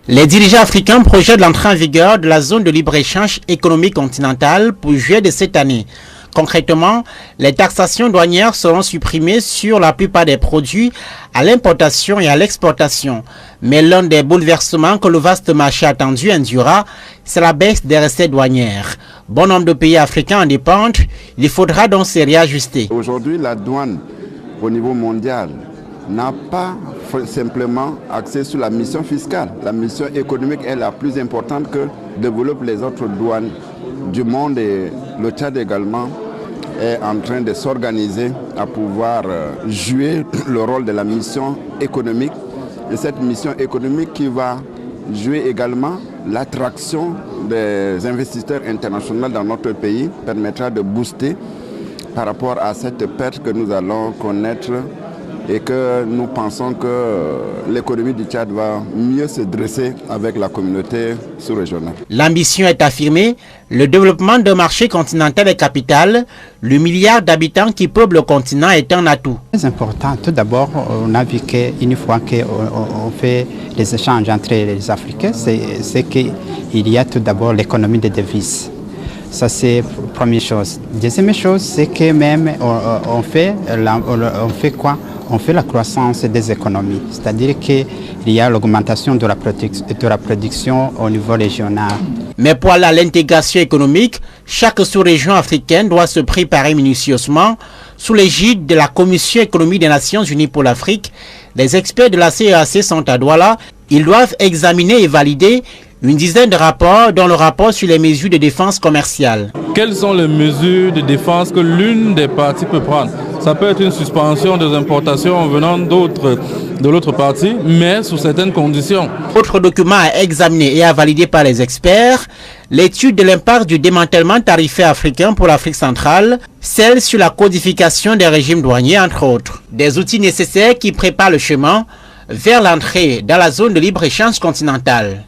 Les dirigeants africains projettent l'entrée en vigueur de la zone de libre-échange économique continentale pour juillet de cette année. Concrètement, les taxations douanières seront supprimées sur la plupart des produits à l'importation et à l'exportation. Mais l'un des bouleversements que le vaste marché attendu induira, c'est la baisse des recettes douanières. Bon nombre de pays africains en dépendent, il faudra donc se réajuster. Aujourd'hui, la douane au niveau mondial n'a pas simplement axé sur la mission fiscale. La mission économique est la plus importante que développent les autres douanes du monde, et le Tchad également est en train de s'organiser à pouvoir jouer le rôle de la mission économique. Et cette mission économique qui va jouer également l'attraction des investisseurs internationaux dans notre pays permettra de booster par rapport à cette perte que nous allons connaître, et que nous pensons que l'économie du Tchad va mieux se dresser avec la communauté sous-régionale. L'ambition est affirmée, le développement d'un marché continental est capital, le milliard d'habitants qui peuplent le continent est un atout. C'est important. Tout d'abord, on a vu qu'une fois qu'on fait les échanges entre les Africains, c'est qu'il y a tout d'abord l'économie des devises. Ça, c'est la première chose. Deuxième chose, c'est que même on fait quoi? On fait la croissance des économies, c'est-à-dire qu'il y a l'augmentation de la production au niveau régional. Mais pour aller à l'intégration économique, chaque sous-région africaine doit se préparer minutieusement. Sous l'égide de la Commission économique des Nations Unies pour l'Afrique, les experts de la CEAC sont à Douala. Ils doivent examiner et valider une dizaine de rapports, dont le rapport sur les mesures de défense commerciale. Quelles sont les mesures de défense que l'une des parties peut prendre? Ça peut être une suspension des importations venant de l'autre partie, mais sous certaines conditions. Autre document à examiner et à valider par les experts, l'étude de l'impact du démantèlement tarifaire africain pour l'Afrique centrale, celle sur la codification des régimes douaniers, entre autres. Des outils nécessaires qui préparent le chemin vers l'entrée dans la zone de libre-échange continentale.